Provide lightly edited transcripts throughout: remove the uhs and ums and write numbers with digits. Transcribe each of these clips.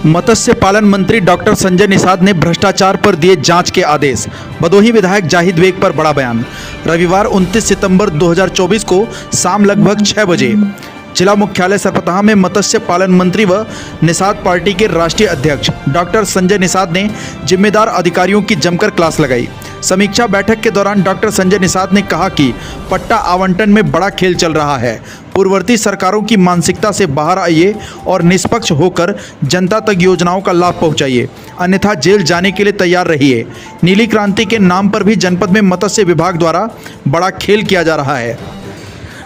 मत्स्य पालन मंत्री डॉक्टर संजय निषाद ने भ्रष्टाचार पर दिए जांच के आदेश। भदोही विधायक जाहिद बेग पर बड़ा बयान। रविवार 29 सितंबर 2024 को शाम लगभग 6 बजे जिला मुख्यालय सरपतहा में मत्स्य पालन मंत्री व निषाद पार्टी के राष्ट्रीय अध्यक्ष डॉक्टर संजय निषाद ने जिम्मेदार अधिकारियों की जमकर क्लास लगाई। समीक्षा बैठक के दौरान डॉक्टर संजय निषाद ने कहा कि पट्टा आवंटन में बड़ा खेल चल रहा है। पूर्ववर्ती सरकारों की मानसिकता से बाहर आइए और निष्पक्ष होकर जनता तक योजनाओं का लाभ पहुंचाइए, अन्यथा जेल जाने के लिए तैयार रहिए। नीली क्रांति के नाम पर भी जनपद में मत्स्य विभाग द्वारा बड़ा खेल किया जा रहा है।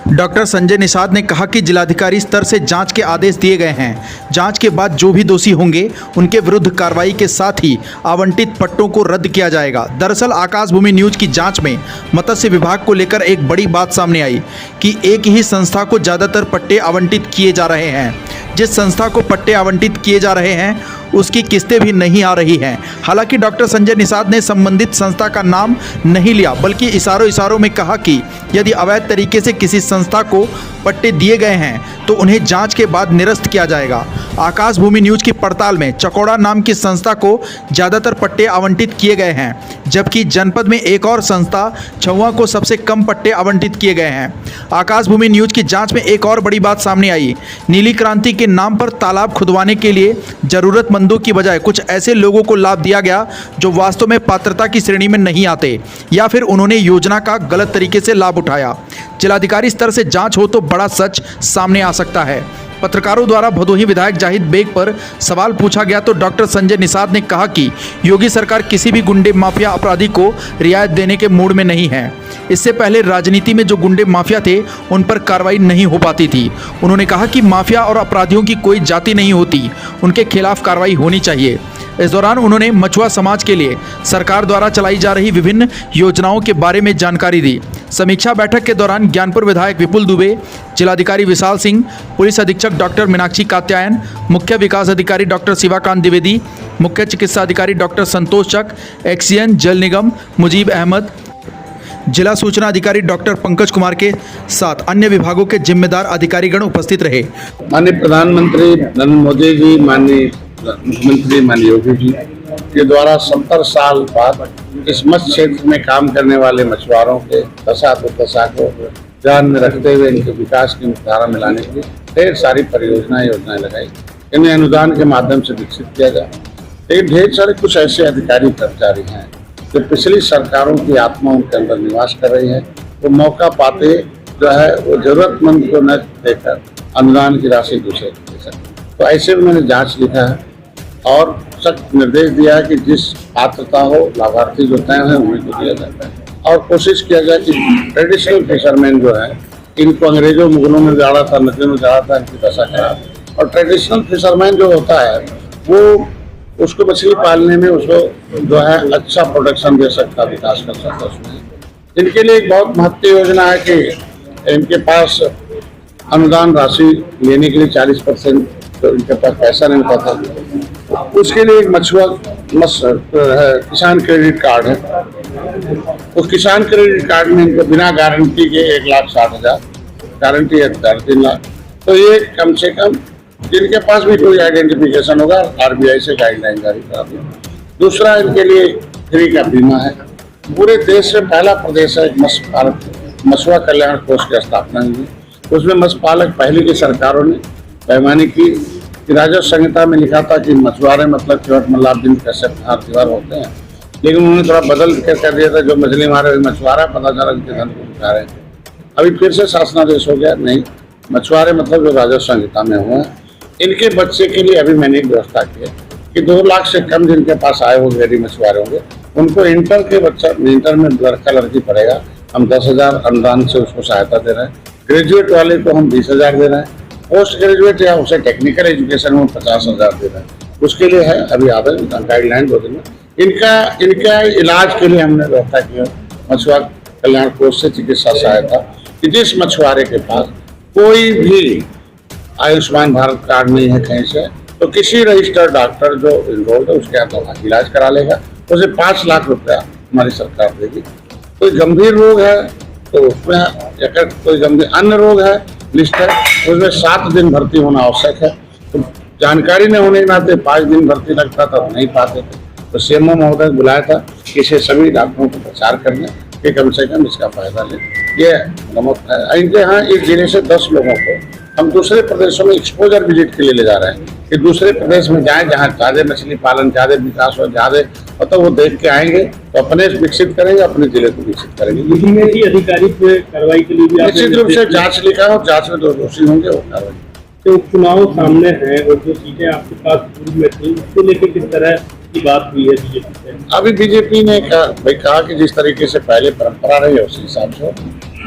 डॉक्टर संजय निषाद ने कहा कि जिलाधिकारी स्तर से जांच के आदेश दिए गए हैं। जांच के बाद जो भी दोषी होंगे उनके विरुद्ध कार्रवाई के साथ ही आवंटित पट्टों को रद्द किया जाएगा। दरअसल आकाशभूमि न्यूज की जांच में मत्स्य विभाग को लेकर एक बड़ी बात सामने आई कि एक ही संस्था को ज़्यादातर पट्टे आवंटित किए जा रहे हैं। जिस संस्था को पट्टे आवंटित किए जा रहे हैं उसकी किस्तें भी नहीं आ रही हैं। हालांकि डॉक्टर संजय निषाद ने संबंधित संस्था का नाम नहीं लिया, बल्कि इशारों में कहा कि यदि अवैध तरीके से किसी संस्था को पट्टे दिए गए हैं तो उन्हें जांच के बाद निरस्त किया जाएगा। आकाशभूमि न्यूज की पड़ताल में चकौड़ा नाम की संस्था को ज़्यादातर पट्टे आवंटित किए गए हैं, जबकि जनपद में एक और संस्था छुआ को सबसे कम पट्टे आवंटित किए गए हैं। आकाशभूमि न्यूज की जांच में एक और बड़ी बात सामने आई। नीली क्रांति के नाम पर तालाब खुदवाने के लिए जरूरतमंदों की बजाय कुछ ऐसे लोगों को लाभ दिया गया जो वास्तव में पात्रता की श्रेणी में नहीं आते, या फिर उन्होंने योजना का गलत तरीके से लाभ उठाया। जिलाधिकारी स्तर से जांच हो तो बड़ा सच सामने आ सकता है। पत्रकारों द्वारा भदोही विधायक जाहिद बेग पर सवाल पूछा गया तो डॉक्टर संजय निषाद ने कहा कि योगी सरकार किसी भी गुंडे माफिया अपराधी को रियायत देने के मूड में नहीं है। इससे पहले राजनीति में जो गुंडे माफिया थे उन पर कार्रवाई नहीं हो पाती थी। उन्होंने कहा कि माफिया और अपराधियों की कोई जाति नहीं होती, उनके खिलाफ कार्रवाई होनी चाहिए। इस दौरान उन्होंने मछुआ समाज के लिए सरकार द्वारा चलाई जा रही विभिन्न योजनाओं के बारे में जानकारी दी। समीक्षा बैठक के दौरान ज्ञानपुर विधायक विपुल दुबे, जिलाधिकारी विशाल सिंह, पुलिस अधीक्षक डॉक्टर मीनाक्षी कात्यायन, मुख्य विकास अधिकारी डॉक्टर शिवाकांत द्विवेदी, मुख्य चिकित्सा अधिकारी डॉक्टर संतोष चक, एक्सीएन जल निगम मुजीब अहमद, जिला सूचना अधिकारी डॉक्टर पंकज कुमार के साथ अन्य विभागों के जिम्मेदार अधिकारीगण उपस्थित रहे। माननीय प्रधानमंत्री नरेंद्र मोदी जी, माननीय मुख्यमंत्री माननीय योगी जी के द्वारा 70 साल बाद इस मत्स्य क्षेत्र में काम करने वाले मछुआरों के दशा को ध्यान में रखते हुए इनके विकास की धारा में लाने के लिए ढेर सारी योजनाएं लगाई। इन्हें अनुदान के माध्यम से विकसित किया जाए। लेकिन ढेर सारे कुछ ऐसे अधिकारी कर्मचारी हैं जो पिछली सरकारों की आत्मा उनके अंदर निवास कर रही है। वो मौका पाते जो है वो जरूरतमंद को न देकर अनुदान की राशि दूसरे को दे सकते। तो ऐसे में मैंने जांच लिखा है और सख्त निर्देश दिया है कि जिस पात्रता हो लाभार्थी जो तय है उन्हीं को दिया जाता है, और कोशिश किया जाए कि ट्रेडिशनल फिशरमैन जो है इनको अंग्रेजों मुगलों में गाड़ा था, नदियों में गाड़ा था, इनकी दशा खराब। और ट्रेडिशनल फिशरमैन जो होता है वो उसको मछली पालने में उसको जो है अच्छा प्रोडक्शन दे सकता, विकास कर सकता उसमें। इनके लिए एक बहुत महत्वपूर्ण योजना है कि इनके पास अनुदान राशि लेने के लिए 40% तो इनके पास पैसा नहीं होता था। उसके लिए एक किसान क्रेडिट कार्ड है। उस किसान क्रेडिट कार्ड में इनको बिना गारंटी के 1,60,000, गारंटी है 3 लाख। तो ये कम से कम जिनके पास भी कोई आइडेंटिफिकेशन होगा RBI से गाइडलाइन जारी करा दी। दूसरा, इनके लिए फ्री का बीमा है। पूरे देश में पहला प्रदेश है मछुआ कल्याण कोष की स्थापना हुई। उसमें मत्स्य पालक पहले की सरकारों ने पैमाने की राजस्व संहिता में लिखा था कि मछुआरे मतलब केवट मल्लाब्दीन कैसे दीवार होते हैं, लेकिन उन्होंने थोड़ा बदल कर कह दिया था जो मछली मारे मछुआरा, पता चला उनके धन को उठा रहे। अभी फिर से शासनादेश हो गया, नहीं, मछुआरे मतलब जो राजस्व संहिता में हुआ है। इनके बच्चे के लिए अभी मैंने एक व्यवस्था की है कि 2 लाख से कम जिनके पास आए हुए गरीब मछुआरे होंगे उनको इंटर के बच्चा, इंटर में लड़का लड़की पढ़ेगा, हम 10,000 अनुदान से उसको सहायता दे रहे हैं। ग्रेजुएट वाले को हम 20,000 दे रहे हैं। पोस्ट ग्रेजुएट या उसे टेक्निकल एजुकेशन में 50,000 दे रहे हैं। उसके लिए है अभी आवेदन, गाइडलाइन 2 दिन में। इनका इलाज के लिए हमने व्यवस्था की है मछुआ कल्याण कोष से चिकित्सा सहायता, कि जिस मछुआरे के पास कोई भी आयुष्मान भारत कार्ड नहीं है कहीं से, तो किसी रजिस्टर्ड डॉक्टर जो इनरोल्ड है उसके यहाँ इलाज करा लेगा, उसे 5 लाख रुपया हमारी सरकार देगी। कोई गंभीर रोग है तो उसमें, अगर कोई गंभीर अन्य रोग है लिस्ट है उसमें 7 दिन भर्ती होना आवश्यक है। तो जानकारी न होने के नाते 5 दिन भर्ती लगता था तो नहीं पाते थे। तो सीएमओ महोदय को बुलाया था कि इसे सभी डॉक्टरों को प्रचार करने कि कम से कम इसका फायदा ले। ये नमक है। इनके यहाँ एक जिले से 10 लोगों को हम दूसरे प्रदेशों में एक्सपोजर विजिट के लिए ले जा रहे हैं कि दूसरे प्रदेश में जाएं जहाँ ज्यादा मछली पालन, ज्यादा विकास हो, ज्यादा मतलब वो देख के आएंगे तो अपने विकसित करेंगे, अपने जिले को विकसित करेंगे। में ही अधिकारी पे कार्रवाई के लिए भी निश्चित रूप से जांच लिखा है और जांच में जो दोषी होंगे वो कार्रवाई। तो चुनाव सामने है और जो सीटें आपके पास पूर्व में थी उसको लेकर किस तरह की बात हुई है बीजेपी से? अभी बीजेपी ने कहा कि जिस तरीके से पहले परंपरा रही है उसी हिसाब से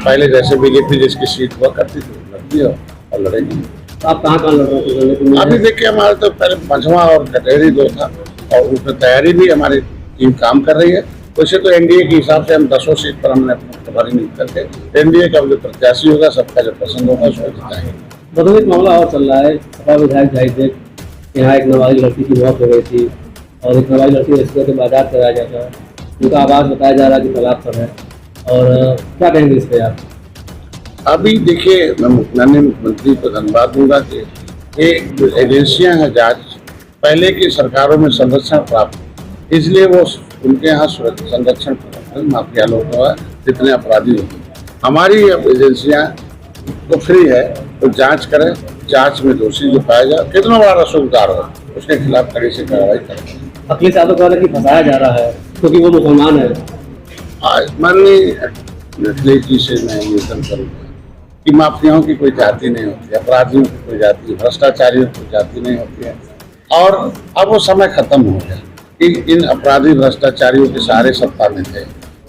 पहले जैसे बीजेपी जिसकी सीट हुआ करती थी लड़ती है और लड़ेगी। आप कहाँ लड़ रहे हो? अभी देखिए हमारे तो पहले मंझवा और कटेरी 2 था और उसमें तैयारी भी हमारी टीम काम कर रही है। वैसे तो एनडीए के हिसाब से हम 10 सीट पर हमने अपना प्रभारी नहीं करके एनडीए का जो प्रत्याशी होगा सबका जो पसंद होगा उसको जिताएंगे। बदल एक मामला और चल रहा है। सपा विधायक जाहिद बेग यहाँ एक नाबालिग लड़की की मौत हो गई थी और एक नाबालिग लड़की रेस्क्यू के बाजार कराया जाता है। उनका आवाज बताया जा रहा है कि तालाब पर है और क्या कहेंगे इस पर आप? अभी देखिए मैं माननीय मुख्यमंत्री को धन्यवाद दूंगा कि ये जो एजेंसियां हैं जांच पहले की सरकारों में संरक्षण प्राप्त इसलिए वो उनके यहाँ संरक्षण माफिया लोग का जितने अपराधी होते हमारी एजेंसियां तो फ्री है तो जांच करें, जांच में दोषी जो पाया जाए कितना बड़ा रसूखदार हो उसके खिलाफ कड़ी से कार्रवाई करें। अखिलेश यादव कह रहे कि फंसाया जा रहा है क्योंकि वो मुसलमान है। माननीय अखिलेश जी से मैं निवेदन करूँगा कि माफियाओं की कोई जाति नहीं होती, अपराधियों की कोई जाति, भ्रष्टाचारियों की जाति नहीं होती है। और अब वो समय खत्म हो गया कि इन अपराधी भ्रष्टाचारियों के सारे सत्ता में थे,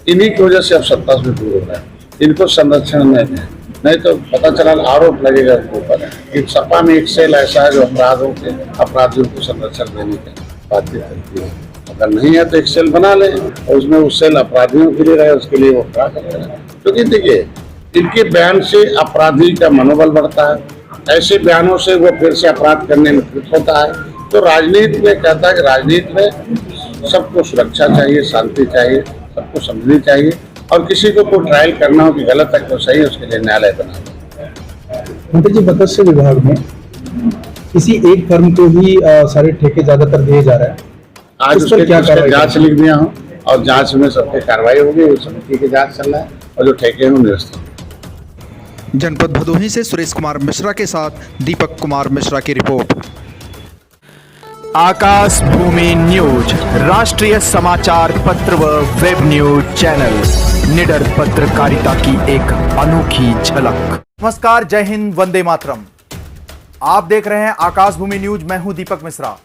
इन्हीं की वजह से अब सत्ता से दूर हो रहा है। इनको संरक्षण में दें, नहीं तो पता चला आरोप लगेगा उनके ऊपर कि सपा में एक सेल ऐसा है जो अपराधियों को संरक्षण देने की बातचीत करती है। अगर नहीं है तो एक सेल बना लें और उसमें उस सेल अपराधियों के लिए रहे, उसके लिए वो क्या करें। क्योंकि देखिए इनके बयान से अपराधी का मनोबल बढ़ता है, ऐसे बयानों से वो फिर से अपराध करने में प्रवृत्त होता है। तो राजनीति में कहता है कि राजनीति में सबको सुरक्षा चाहिए, शांति चाहिए, सबको समझनी चाहिए और किसी को कोई ट्रायल करना हो कि गलत है तो सही है उसके लिए न्यायालय बना। मंत्री जी, मत्स्य विभाग में किसी एक फर्म को ही सारे ठेके ज्यादातर दिए जा रहे हैं। आज उसके जांच लिख दिया हूँ और जांच में सबकी कार्रवाई होगी। उस समिति की जांच चल रहा है और जो ठेके हैं वो निरस्त होंगे। जनपद भदोही से सुरेश कुमार मिश्रा के साथ दीपक कुमार मिश्रा की रिपोर्ट। आकाश भूमि न्यूज राष्ट्रीय समाचार पत्र व वेब न्यूज चैनल निडर पत्रकारिता की एक अनोखी झलक। नमस्कार, जय हिंद, वंदे मातरम। आप देख रहे हैं आकाश भूमि न्यूज। मैं हूं दीपक मिश्रा।